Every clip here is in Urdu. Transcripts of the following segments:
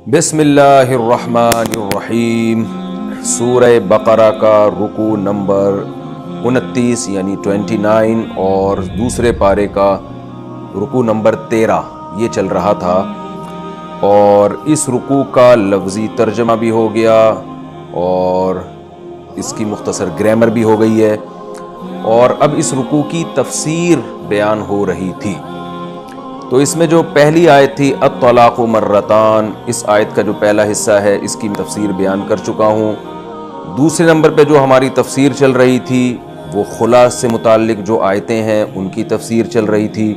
بسم اللہ الرحمن الرحیم۔ سورہ بقرہ کا رکوع نمبر 29 یعنی 29 اور دوسرے پارے کا رکوع نمبر 13 یہ چل رہا تھا، اور اس رکوع کا لفظی ترجمہ بھی ہو گیا اور اس کی مختصر گرامر بھی ہو گئی ہے، اور اب اس رکوع کی تفسیر بیان ہو رہی تھی۔ تو اس میں جو پہلی آیت تھی الطلاق مرتان، اس آیت کا جو پہلا حصہ ہے اس کی تفسیر بیان کر چکا ہوں۔ دوسرے نمبر پہ جو ہماری تفسیر چل رہی تھی وہ خلا سے متعلق جو آیتیں ہیں ان کی تفسیر چل رہی تھی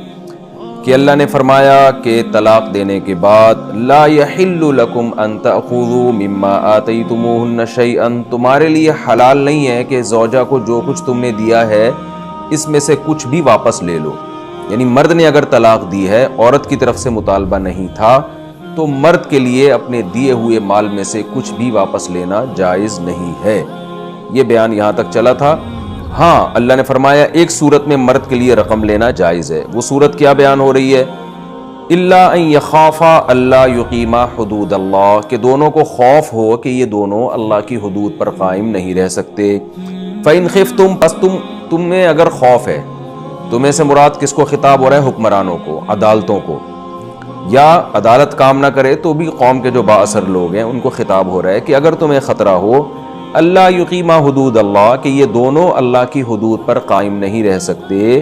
کہ اللہ نے فرمایا کہ طلاق دینے کے بعد لا یحل لکم ان تأخذوا مما آتیتموہن شیئا، تمہارے لیے حلال نہیں ہے کہ زوجہ کو جو کچھ تم نے دیا ہے اس میں سے کچھ بھی واپس لے لو۔ یعنی مرد نے اگر طلاق دی ہے، عورت کی طرف سے مطالبہ نہیں تھا، تو مرد کے لیے اپنے دیے ہوئے مال میں سے کچھ بھی واپس لینا جائز نہیں ہے۔ یہ بیان یہاں تک چلا تھا۔ ہاں، اللہ نے فرمایا ایک صورت میں مرد کے لیے رقم لینا جائز ہے۔ وہ صورت کیا بیان ہو رہی ہے؟ الا ان یخافا اللہ یقیما حدود اللہ، کہ دونوں کو خوف ہو کہ یہ دونوں اللہ کی حدود پر قائم نہیں رہ سکتے۔ فإن خفتم، پس تمہیں اگر خوف ہے، تمہیں سے مراد کس کو خطاب ہو رہا ہے؟ حکمرانوں کو، عدالتوں کو، یا عدالت کام نہ کرے تو بھی قوم کے جو با اثر لوگ ہیں ان کو خطاب ہو رہا ہے کہ اگر تمہیں خطرہ ہو اللہ یقیما حدود اللہ، کہ یہ دونوں اللہ کی حدود پر قائم نہیں رہ سکتے،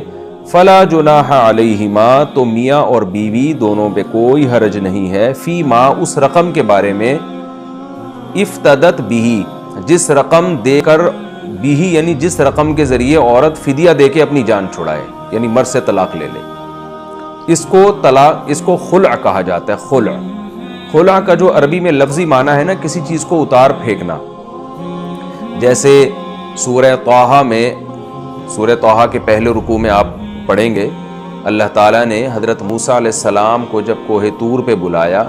فلا جناح علیہما، تو میاں اور بیوی دونوں پہ کوئی حرج نہیں ہے، فی ما، اس رقم کے بارے میں، افتدت بھی، جس رقم دے کر، بھی یعنی جس رقم کے ذریعے عورت فدیہ دے کے اپنی جان چھڑائے، یعنی مرد سے طلاق لے لے۔ اس کو خلع کہا جاتا ہے۔ خلع کا جو عربی میں لفظی معنی ہے نا، کسی چیز کو اتار پھینکنا۔ جیسے سورہ طٰہٰ میں، سورہ طٰہٰ کے پہلے رکوع میں آپ پڑھیں گے، اللہ تعالیٰ نے حضرت موسیٰ علیہ السلام کو جب کوہ طور پہ بلایا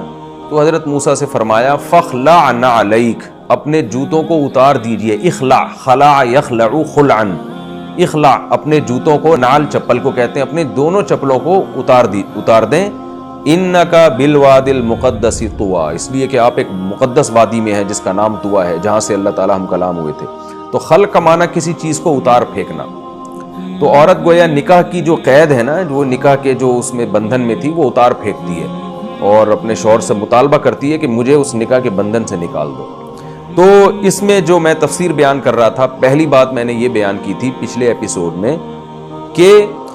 تو حضرت موسیٰ سے فرمایا فَخْلَعْ نَعْلَيْكَ، اپنے جوتوں کو اتار دیجئے۔ اخلع، خلع یخلع خلعا، اخلع، اپنے جوتوں کو، نعل چپل کو کہتے ہیں، اپنے دونوں چپلوں کو اتار دیں۔ انکا بالوادی المقدس طویٰ، اس لیے کہ آپ ایک مقدس وادی میں ہیں جس کا نام طویٰ ہے، جہاں سے اللہ تعالیٰ ہم کلام ہوئے تھے۔ تو خلع کا معنی کسی چیز کو اتار پھینکنا۔ تو عورت گویا نکاح کی جو قید ہے نا، وہ نکاح کے جو اس میں بندھن میں تھی، وہ اتار پھینکتی ہے اور اپنے شوہر سے مطالبہ کرتی ہے کہ مجھے اس نکاح کے بندھن سے نکال دو۔ تو اس میں جو میں تفسیر بیان کر رہا تھا، پہلی بات میں نے یہ بیان کی تھی پچھلے ایپیسوڈ میں کہ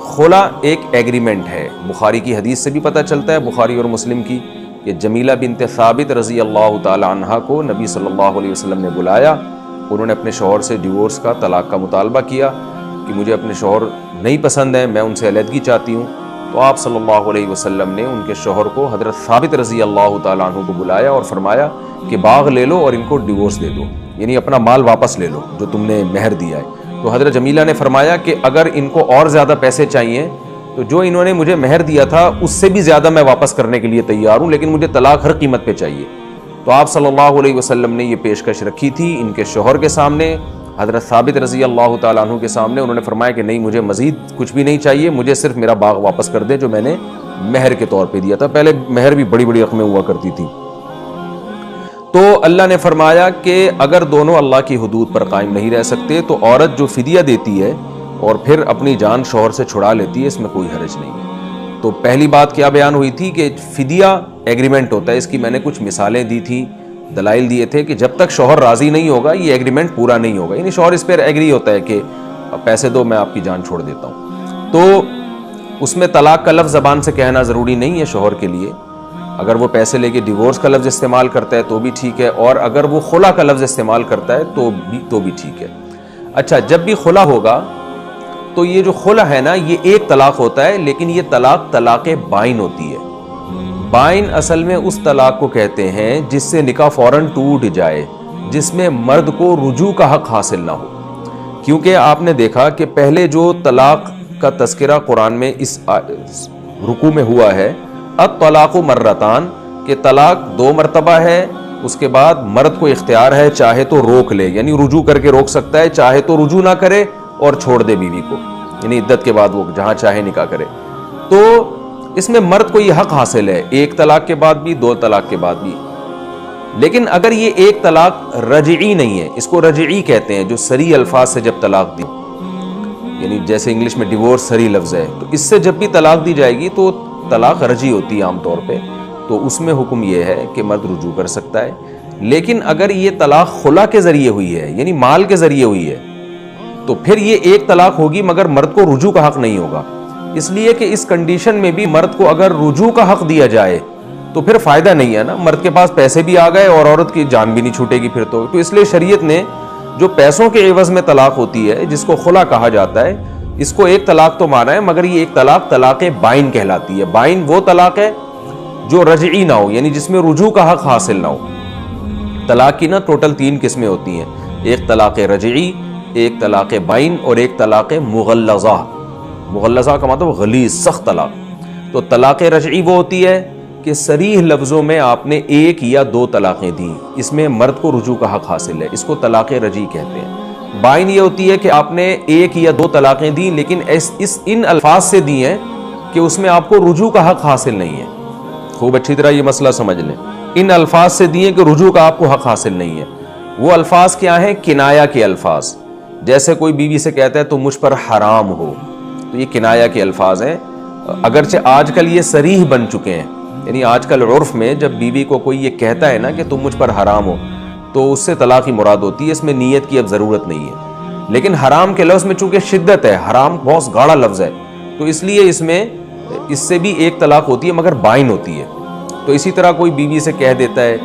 خلع ایک ایگریمنٹ ہے۔ بخاری کی حدیث سے بھی پتہ چلتا ہے، بخاری اور مسلم کی، کہ جمیلہ بنت ثابت رضی اللہ تعالی عنہا کو نبی صلی اللہ علیہ وسلم نے بلایا، انہوں نے اپنے شوہر سے ڈیورس کا، طلاق کا مطالبہ کیا کہ مجھے اپنے شوہر نہیں پسند ہیں، میں ان سے علیحدگی چاہتی ہوں۔ تو آپ صلی اللہ علیہ وسلم نے ان کے شوہر کو، حضرت ثابت رضی اللہ تعالیٰ عنہ کو بلایا اور فرمایا کہ باغ لے لو اور ان کو ڈیورس دے دو، یعنی اپنا مال واپس لے لو جو تم نے مہر دیا ہے۔ تو حضرت جمیلہ نے فرمایا کہ اگر ان کو اور زیادہ پیسے چاہیے تو جو انہوں نے مجھے مہر دیا تھا اس سے بھی زیادہ میں واپس کرنے کے لیے تیار ہوں، لیکن مجھے طلاق ہر قیمت پہ چاہیے۔ تو آپ صلی اللہ علیہ وسلم نے یہ پیشکش رکھی تھی ان کے شوہر کے سامنے، حضرت ثابت رضی اللہ تعالیٰ عنہ کے سامنے۔ انہوں نے فرمایا کہ نہیں، مجھے مزید کچھ بھی نہیں چاہیے، مجھے صرف میرا باغ واپس کر دیں جو میں نے مہر کے طور پہ دیا تھا۔ پہلے مہر بھی بڑی بڑی رقمیں ہوا کرتی تھی۔ تو اللہ نے فرمایا کہ اگر دونوں اللہ کی حدود پر قائم نہیں رہ سکتے تو عورت جو فدیہ دیتی ہے اور پھر اپنی جان شوہر سے چھڑا لیتی ہے، اس میں کوئی حرج نہیں ہے۔ تو پہلی بات کیا بیان ہوئی تھی کہ فدیہ ایگریمنٹ ہوتا ہے۔ اس کی میں نے کچھ مثالیں دی تھیں، دلائل دیے تھے کہ جب تک شوہر راضی نہیں ہوگا یہ ایگریمنٹ پورا نہیں ہوگا، یعنی شوہر اس پر ایگری ہوتا ہے کہ پیسے دو، میں آپ کی جان چھوڑ دیتا ہوں، تو اس میں طلاق کا لفظ زبان سے کہنا ضروری نہیں ہے شوہر کے لیے۔ اگر وہ پیسے لے کے ڈیورس کا لفظ استعمال کرتا ہے تو بھی ٹھیک ہے، اور اگر وہ خلع کا لفظ استعمال کرتا ہے تو بھی ٹھیک ہے۔ اچھا، جب بھی خلع ہوگا تو یہ جو خلع ہے نا، یہ ایک طلاق ہوتا ہے، لیکن یہ طلاق بائن ہوتی ہے۔ بائن اصل میں اس طلاق کو کہتے ہیں جس سے نکاح فوراً ٹوٹ جائے، جس میں مرد کو رجوع کا حق حاصل نہ ہو۔ کیونکہ آپ نے دیکھا کہ پہلے جو طلاق کا تذکرہ قرآن میں اس رکوع میں ہوا ہے، الطلاق مرتان، کہ طلاق 2 مرتبہ ہے، اس کے بعد مرد کو اختیار ہے، چاہے تو روک لے، یعنی رجوع کر کے روک سکتا ہے، چاہے تو رجوع نہ کرے اور چھوڑ دے بیوی کو، یعنی عدت کے بعد وہ جہاں چاہے نکاح کرے۔ تو اس میں مرد کو یہ حق حاصل ہے، 1 طلاق کے بعد بھی، 2 طلاق کے بعد بھی۔ لیکن اگر یہ ایک طلاق رجعی نہیں ہے، اس کو رجعی کہتے ہیں جو صریح الفاظ سے جب طلاق دی، یعنی جیسے انگلش میں ڈیورس صریح لفظ ہے، تو اس سے جب بھی طلاق دی جائے گی تو طلاق رجعی ہوتی ہے عام طور پہ، تو اس میں حکم یہ ہے کہ مرد رجوع کر سکتا ہے۔ لیکن اگر یہ طلاق خلا کے ذریعے ہوئی ہے، یعنی مال کے ذریعے ہوئی ہے، تو پھر یہ ایک طلاق ہوگی مگر مرد کو رجوع کا حق نہیں ہوگا، اس لیے کہ اس کنڈیشن میں بھی مرد کو اگر رجوع کا حق دیا جائے تو پھر فائدہ نہیں ہے نا، مرد کے پاس پیسے بھی آ گئے اور عورت کی جان بھی نہیں چھوٹے گی پھر تو اس لیے شریعت نے جو پیسوں کے عوض میں طلاق ہوتی ہے جس کو خلا کہا جاتا ہے، اس کو ایک طلاق تو مانا ہے، مگر یہ ایک طلاق طلاق بائن کہلاتی ہے۔ بائن وہ طلاق ہے جو رجعی نہ ہو، یعنی جس میں رجوع کا حق حاصل نہ ہو۔ طلاق کی نا ٹوٹل 3 قسمیں ہوتی ہیں، ایک طلاق رجعی، ایک طلاق بائن اور ایک طلاق مغلظہ۔ مغلظہ کا مطلب غلیظ، سخت طلاق۔ تو طلاق رجعی وہ ہوتی ہے کہ صریح لفظوں میں آپ نے 1 یا 2 طلاقیں دیں، اس میں مرد کو رجوع کا حق حاصل ہے، اس کو طلاق رجعی کہتے ہیں۔ بائن یہ ہوتی ہے کہ آپ نے 1 یا 2 طلاقیں دیں لیکن ان الفاظ سے دی ہیں کہ اس میں آپ کو رجوع کا حق حاصل نہیں ہے۔ خوب اچھی طرح یہ مسئلہ سمجھ لیں، ان الفاظ سے دیے کہ رجوع کا آپ کو حق حاصل نہیں ہے۔ وہ الفاظ کیا ہیں؟ کنایہ کے الفاظ۔ جیسے کوئی بیوی سے کہتا ہے تم مجھ پر حرام ہو، تو یہ کنایہ کے الفاظ ہیں، اگرچہ آج کل یہ صریح بن چکے ہیں، یعنی آج کل عرف میں جب بیوی کو کوئی یہ کہتا ہے نا کہ تم مجھ پر حرام ہو تو اس سے طلاق ہی مراد ہوتی ہے، اس میں نیت کی اب ضرورت نہیں ہے۔ لیکن حرام کے لفظ میں چونکہ شدت ہے، حرام بہت گاڑا لفظ ہے، تو اس لیے اس سے بھی ایک طلاق ہوتی ہے مگر بائن ہوتی ہے۔ تو اسی طرح کوئی بیوی سے کہہ دیتا ہے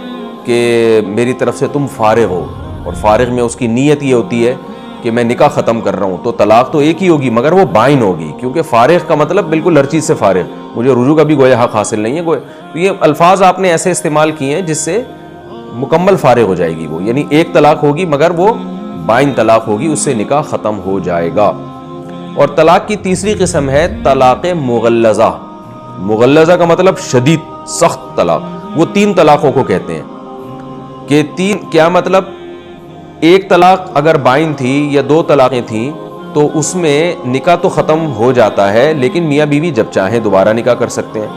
کہ میری طرف سے تم فارغ ہو، اور فارغ میں اس کی نیت یہ ہوتی ہے کہ میں نکاح ختم کر رہا ہوں، تو طلاق تو ایک ہی ہوگی مگر وہ بائن ہوگی، کیونکہ فارغ کا مطلب بالکل ہر چیز سے فارغ، مجھے رجوع کا بھی گویا حق حاصل نہیں ہے گویا۔ تو یہ الفاظ آپ نے ایسے استعمال کیے ہیں جس سے مکمل فارغ ہو جائے گی وہ، یعنی ایک طلاق ہوگی مگر وہ بائن طلاق ہوگی، اس سے نکاح ختم ہو جائے گا۔ اور طلاق کی تیسری قسم ہے طلاق مغلظہ۔ مغلظہ کا مطلب شدید، سخت طلاق۔ وہ 3 طلاقوں کو کہتے ہیں کہ کیا مطلب؟ ایک طلاق اگر بائن تھی یا 2 طلاقیں تھیں تو اس میں نکاح تو ختم ہو جاتا ہے، لیکن میاں بیوی جب چاہیں دوبارہ نکاح کر سکتے ہیں۔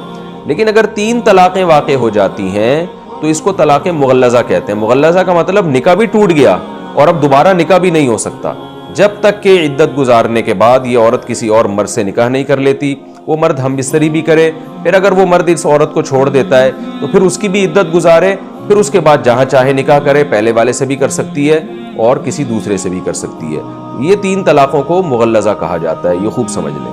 لیکن اگر 3 طلاقیں واقع ہو جاتی ہیں تو اس کو طلاق مغلظہ کہتے ہیں۔ مغلظہ کا مطلب نکاح بھی ٹوٹ گیا اور اب دوبارہ نکاح بھی نہیں ہو سکتا، جب تک کہ عدت گزارنے کے بعد یہ عورت کسی اور مرد سے نکاح نہیں کر لیتی، وہ مرد ہم بستری بھی کرے، پھر اگر وہ مرد اس عورت کو چھوڑ دیتا ہے تو پھر اس کی بھی عدت گزارے، پھر اس کے بعد جہاں چاہے نکاح کرے، پہلے والے سے بھی کر سکتی ہے اور کسی دوسرے سے بھی کر سکتی ہے۔ یہ 3 طلاقوں کو مغلظہ کہا جاتا ہے، یہ خوب سمجھ لیں۔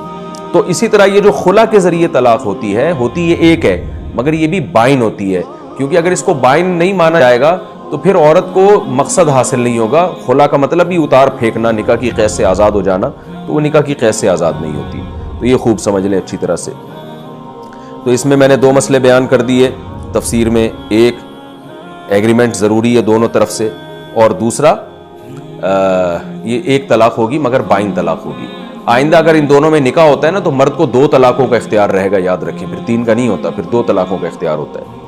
تو اسی طرح یہ جو خلا کے ذریعے طلاق ہوتی یہ ایک ہے مگر یہ بھی بائن ہوتی ہے، کیونکہ اگر اس کو بائن نہیں مانا جائے گا تو پھر عورت کو مقصد حاصل نہیں ہوگا۔ خلا کا مطلب ہی اتار پھینکنا، نکاح کی قید سے آزاد ہو جانا، تو وہ نکاح کی قید سے آزاد نہیں ہوتی۔ تو یہ خوب سمجھ لیں اچھی طرح سے۔ تو اس میں نے 2 مسئلے بیان کر دیے تفسیر میں، ایک ایگریمنٹ ضروری ہے دونوں طرف سے، اور دوسرا یہ ایک طلاق ہوگی مگر بائن طلاق ہوگی۔ آئندہ اگر ان دونوں میں نکاح ہوتا ہے نا تو مرد کو 2 طلاقوں کا اختیار رہے گا، یاد رکھیں، پھر 3 کا نہیں ہوتا، پھر 2 طلاقوں کا اختیار ہوتا ہے۔